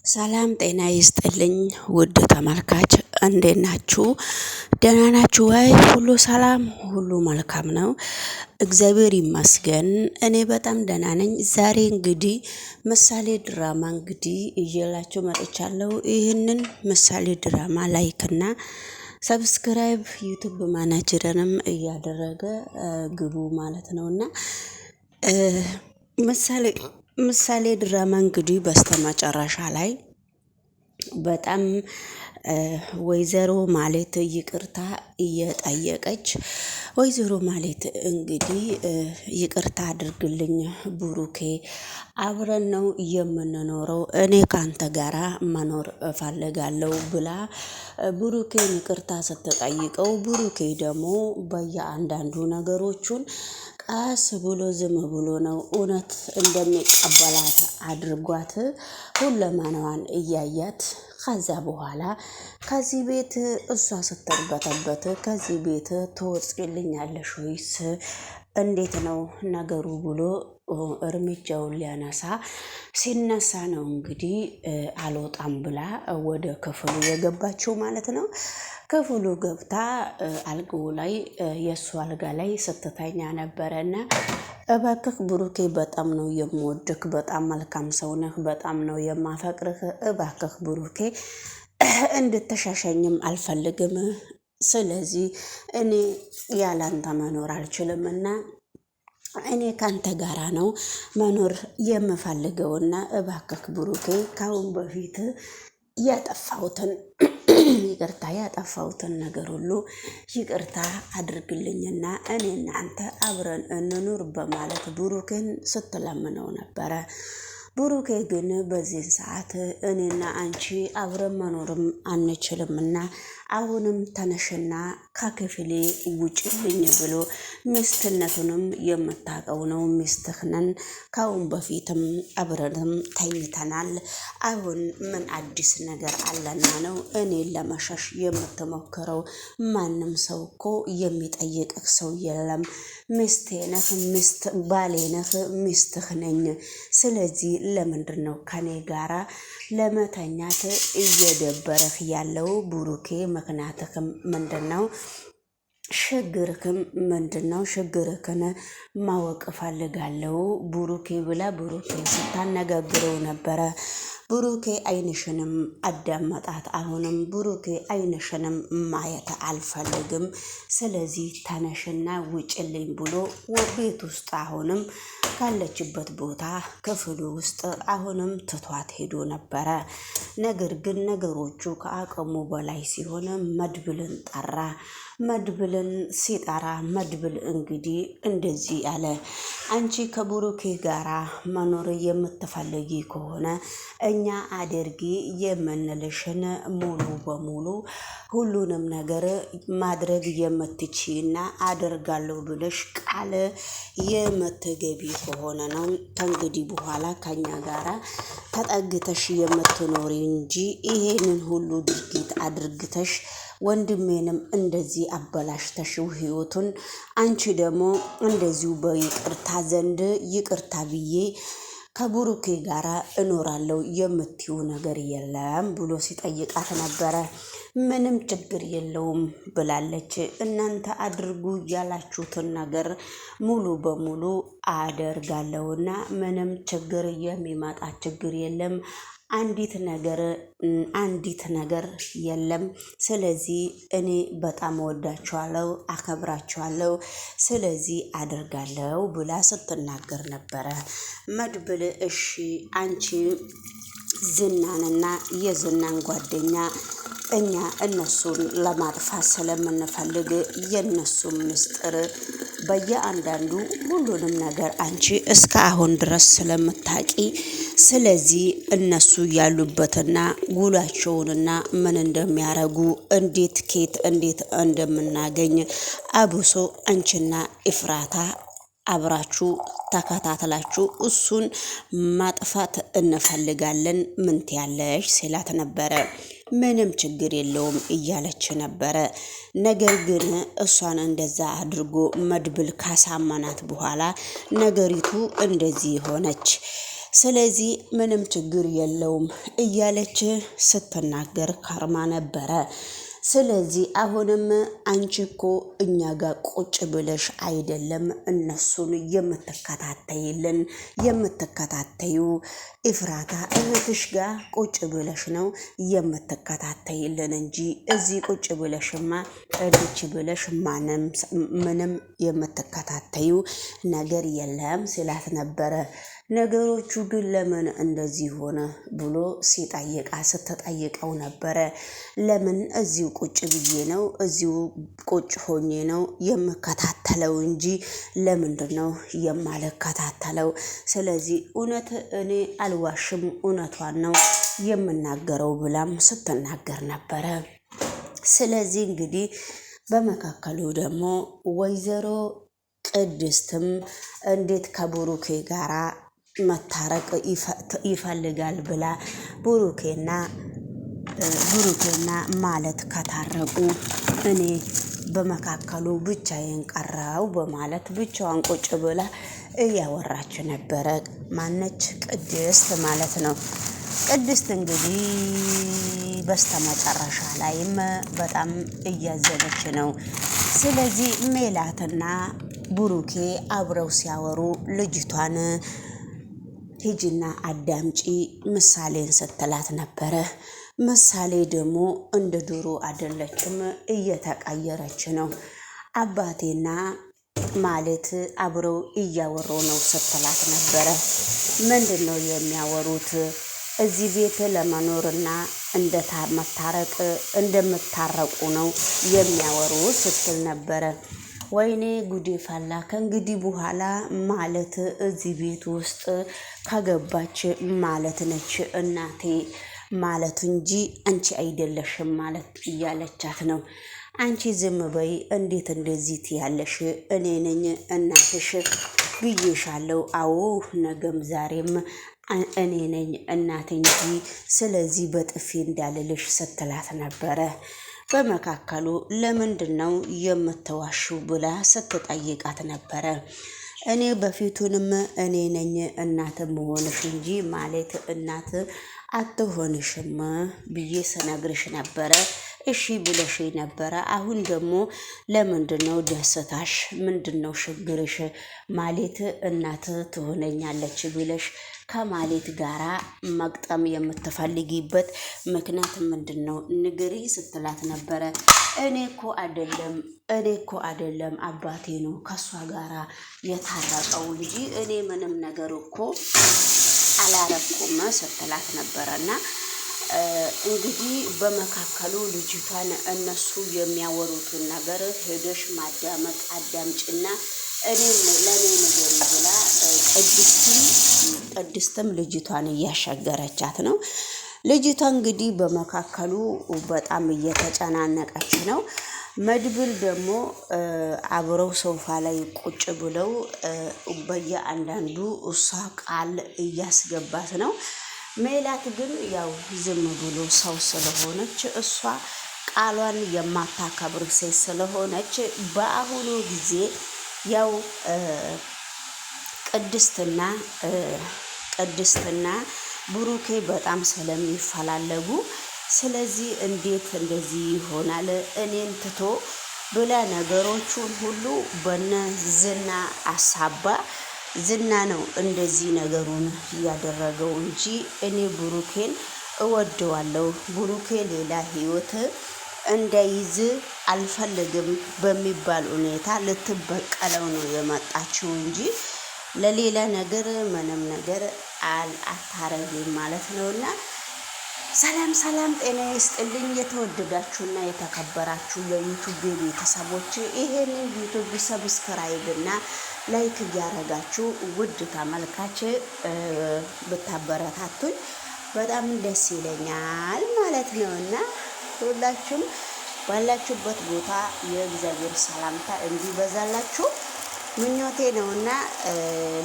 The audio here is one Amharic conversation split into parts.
ሰላም ጤና ይስጥልኝ ውድ ተመልካች እንዴት ናችሁ? ደህና ናችሁ ወይ? ሁሉ ሰላም ሁሉ መልካም ነው። እግዚአብሔር ይመስገን እኔ በጣም ደህና ነኝ። ዛሬ እንግዲህ ምሳሌ ድራማ ይዤላችሁ መጥቻለሁ። ይህንን ምሳሌ ድራማ ላይክ እና ሰብስክራይብ ዩቲዩብ ማናጀርንም እያደረገ ግቡ ማለት ነውና ምሳሌ ምሳሌ ድራማ እንግዲህ በስተመጨረሻ ላይ በጣም ወይዘሮ ማለት ይቅርታ እየጠየቀች ወይዘሮ ማለት እንግዲህ ይቅርታ አድርግልኝ ብሩኬ፣ አብረን ነው የምንኖረው፣ እኔ ካንተ ጋራ መኖር እፈልጋለሁ ብላ ብሩኬን ይቅርታ ስትጠይቀው ብሩኬ ደግሞ በየአንዳንዱ ነገሮቹን ቀስ ብሎ ዝም ብሎ ነው እውነት እንደሚቀበላት አድርጓት ሁለመናዋን እያያት ከዛ በኋላ ከዚህ ቤት እሷ ስትርበተበት ከዚህ ቤት ትወጪልኛለሽ ወይስ እንዴት ነው ነገሩ ብሎ እርምጃውን ሊያነሳ ሲነሳ ነው እንግዲህ አልወጣም ብላ ወደ ክፍሉ የገባችው ማለት ነው። ክፍሉ ገብታ አልጋው ላይ የእሱ አልጋ ላይ ስትተኛ ነበረና እባክህ ብሩኬ በጣም ነው የምወድህ፣ በጣም መልካም ሰው ነህ፣ በጣም ነው የማፈቅርህ። እባክህ ብሩኬ እንድትሻሸኝም አልፈልግም። ስለዚህ እኔ ያላንተ መኖር አልችልምና እኔ ካንተ ጋራ ነው መኖር የምፈልገውና እባክህ ብሩኬ ካሁን በፊት ያጠፋሁትን ያጠፋሁትን ነገር ሁሉ ይቅርታ አድርግልኝና እኔ እናንተ አብረን እንኑር በማለት ብሩኬን ስትለምነው ነበረ። ብሩኬ ግን በዚህ ሰዓት እኔና አንቺ አብረን መኖርም አንችልምና አሁንም ተነሽና ከክፍሌ ውጭልኝ ብሎ ሚስትነቱንም የምታውቀው ነው። ሚስትህ ነን፣ ካሁን በፊትም አብረንም ተኝተናል። አሁን ምን አዲስ ነገር አለና ነው እኔን ለመሸሽ የምትሞክረው? ማንም ሰው እኮ የሚጠይቅህ ሰው የለም። ሚስቴ ነህ፣ ባሌ ነህ፣ ሚስትህ ነኝ። ስለዚህ ለምንድን ነው ከኔ ጋራ ለመተኛት እየደበረህ ያለው ብሩኬ? ምክንያትህም ምንድን ነው? ችግርህም ምንድን ነው? ችግርህን ማወቅ እፈልጋለሁ ብሩኬ ብላ ብሩኬ ስታነጋግረው ነበረ። ብሩኬ አይንሽንም አዳመጣት። አሁንም ብሩኬ አይንሽንም ማየት አልፈልግም፣ ስለዚህ ተነሽና ውጭልኝ ብሎ ቤት ውስጥ አሁንም ካለችበት ቦታ ክፍሉ ውስጥ አሁንም ትቷት ሄዶ ነበረ። ነገር ግን ነገሮቹ ከአቅሙ በላይ ሲሆን መድብልን ጠራ። መድብልን ሲጠራ መድብል እንግዲህ እንደዚህ አለ፣ አንቺ ከብሩኬ ጋራ መኖር የምትፈልጊ ከሆነ እኛ አድርጊ የምንልሽን ሙሉ በሙሉ ሁሉንም ነገር ማድረግ የምትችይና አደርጋለሁ ብለሽ ቃል የምትገቢ ከሆነ ነው ከእንግዲህ በኋላ ከኛ ጋራ ተጠግተሽ የምትኖሪ እንጂ ይሄንን ሁሉ ድርጊት አድርግተሽ ወንድሜንም እንደዚህ አበላሽተሽው ህይወቱን አንቺ ደግሞ እንደዚሁ በይቅርታ ዘንድ ይቅርታ ብዬ ከብሩኬ ጋራ እኖራለሁ የምትዩ ነገር የለም ብሎ ሲጠይቃት ነበረ። ምንም ችግር የለውም ብላለች። እናንተ አድርጉ ያላችሁትን ነገር ሙሉ በሙሉ አደርጋለሁና ምንም ችግር የሚመጣ ችግር የለም፣ አንዲት ነገር የለም። ስለዚህ እኔ በጣም እወዳችኋለሁ፣ አከብራችኋለሁ፣ ስለዚህ አደርጋለሁ ብላ ስትናገር ነበረ። መድብል እሺ አንቺ ዝናንና የዝናን ጓደኛ እኛ እነሱን ለማጥፋት ስለምንፈልግ የነሱን ምስጢር በየአንዳንዱ ሁሉንም ነገር አንቺ እስከ አሁን ድረስ ስለምታቂ፣ ስለዚህ እነሱ ያሉበትና ውሏቸውንና ምን እንደሚያረጉ እንዴት እንደምናገኝ አብሶ አንቺና ኢፍራታ አብራችሁ ተከታተላችሁ እሱን ማጥፋት እንፈልጋለን፣ ምን ትያለሽ ሲላት ነበረ። ምንም ችግር የለውም እያለች ነበረ። ነገር ግን እሷን እንደዛ አድርጎ መድብል ካሳመናት በኋላ ነገሪቱ እንደዚህ ሆነች። ስለዚህ ምንም ችግር የለውም እያለች ስትናገር ከርማ ነበረ። ስለዚህ አሁንም አንቺ እኮ እኛ ጋር ቁጭ ብለሽ አይደለም እነሱን የምትከታተዩ ኢፍራታ እህትሽ ጋር ቁጭ ብለሽ ነው የምትከታተይልን እንጂ እዚህ ቁጭ ብለሽማ እድች ብለሽ ምንም የምትከታተዩ ነገር የለም ሲላት ነበረ። ነገሮቹ ግን ለምን እንደዚህ ሆነ ብሎ ስትጠይቀው ነበረ። ለምን እዚሁ ቁጭ ብዬ ነው እዚሁ ቁጭ ሆኜ ነው የምከታተለው እንጂ ለምንድን ነው የማልከታተለው? ስለዚህ እውነት እኔ አልዋሽም እውነቷን ነው የምናገረው ብላም ስትናገር ነበረ። ስለዚህ እንግዲህ በመካከሉ ደግሞ ወይዘሮ ቅድስትም እንዴት ከብሩኬ ጋራ መታረቅ ይፈልጋል ብላ ብሩኬና ማለት ከታረቁ እኔ በመካከሉ ብቻዬን ቀረው በማለት ብቻዋን ቁጭ ብላ እያወራች ነበረ። ማነች? ቅድስት ማለት ነው። ቅድስት እንግዲህ በስተመጨረሻ ላይም በጣም እያዘነች ነው። ስለዚህ ሜላትና ብሩኬ አብረው ሲያወሩ ልጅቷን ሂጂና አዳምጪ ምሳሌን ስትላት ነበረ። ምሳሌ ደግሞ እንደ ድሮ አይደለችም፣ እየተቀየረች ነው። አባቴና ማለት አብረው እያወሩ ነው ስትላት ነበረ። ምንድን ነው የሚያወሩት? እዚህ ቤት ለመኖርና መታረቅ እንደምታረቁ ነው የሚያወሩት ስትል ነበረ። ወይኔ ጉዴ ፈላ። ከእንግዲህ በኋላ ማለት እዚህ ቤት ውስጥ ከገባች ማለት ነች እናቴ ማለት እንጂ አንቺ አይደለሽም ማለት እያለቻት ነው። አንቺ ዝም በይ፣ እንዴት እንደዚህ ትያለሽ? እኔ ነኝ እናትሽ ብዬሻለሁ። አዎ ነገም ዛሬም እኔ ነኝ እናት እንጂ ስለዚህ በጥፊ እንዳልልሽ ስትላት ነበረ። በመካከሉ ለምንድን ነው የምትዋሹ ብላ ስትጠይቃት ነበረ። እኔ በፊቱንም እኔ ነኝ እናት መሆንሽ እንጂ ማለት እናት አትሆንሽም ብዬ ስነግርሽ ነበረ። እሺ ብለሽ ነበረ። አሁን ደግሞ ለምንድነው ደስታሽ? ምንድነው ችግርሽ? ማለት እናት ትሆነኛለች ብለሽ ከማሌት ጋራ መግጠም የምትፈልጊበት ምክንያት ምንድነው? ንገሪ ስትላት ነበረ። እኔ እኮ አይደለም አባቴ ነው ከሷ ጋራ የታረቀው እንጂ እኔ ምንም ነገር እኮ አላረኩም ስትላት ነበረና እንግዲህ በመካከሉ ልጅቷን እነሱ የሚያወሩትን ነገር ሄደሽ ማዳመጥ አዳምጭና ለኔ ነገር ብላ ቅድስትም ልጅቷን እያሻገረቻት ነው። ልጅቷ እንግዲህ በመካከሉ በጣም እየተጨናነቀች ነው። መድብል ደግሞ አብረው ሶፋ ላይ ቁጭ ብለው በየአንዳንዱ እሷ ቃል እያስገባት ነው። ሜላት ግን ያው ዝም ብሎ ሰው ስለሆነች እሷ ቃሏን የማታከብር ሴት ስለሆነች በአሁኑ ጊዜ ያው ቅድስትና ብሩኬ በጣም ስለሚፈላለጉ ስለዚህ እንዴት እንደዚህ ይሆናል እኔን ትቶ ብላ ነገሮቹን ሁሉ በነ ዝና አሳባ ዝና ነው እንደዚህ ነገሩን ያደረገው እንጂ እኔ ብሩኬን እወደዋለሁ። ብሩኬ ሌላ ህይወት እንዳይዝ አልፈልግም በሚባል ሁኔታ ልትበቀለው ነው የመጣችው እንጂ ለሌላ ነገር ምንም ነገር አታረግም ማለት ነውና። ሰላም ጤና ይስጥልኝ። የተወደዳችሁና የተከበራችሁ የዩቲዩብ ቤተሰቦች ይሄንን ዩቲዩብ ሰብስክራይብ እና ላይክ እያረጋችሁ ውድ ተመልካች ብታበረታቱኝ በጣም ደስ ይለኛል ማለት ነውና ሁላችሁም ባላችሁበት ቦታ የእግዚአብሔር ሰላምታ እንዲበዛላችሁ ምኞቴ ነውና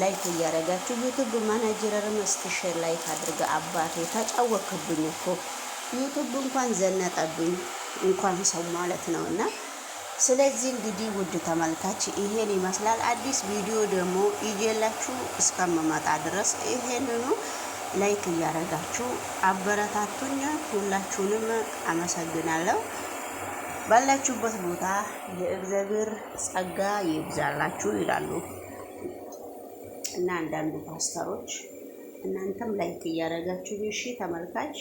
ላይክ እያረጋችሁ ዩቲዩብ ማናጀርም እስቲሼር ላይክ አድርገ አባቴ ተጫወክብኝ እኮ ዩቲዩብ እንኳን ዘነጠብኝ እንኳን ሰው ማለት ነውና ስለዚህ እንግዲህ ውድ ተመልካች ይሄን ይመስላል። አዲስ ቪዲዮ ደግሞ ይዤላችሁ እስከምመጣ ድረስ ይሄንኑ ላይክ እያደረጋችሁ አበረታቱኝ። ሁላችሁንም አመሰግናለሁ። ባላችሁበት ቦታ የእግዚአብሔር ጸጋ ይብዛላችሁ ይላሉ እና አንዳንዱ ፓስተሮች እናንተም ላይክ እያደረጋችሁ እሺ ተመልካች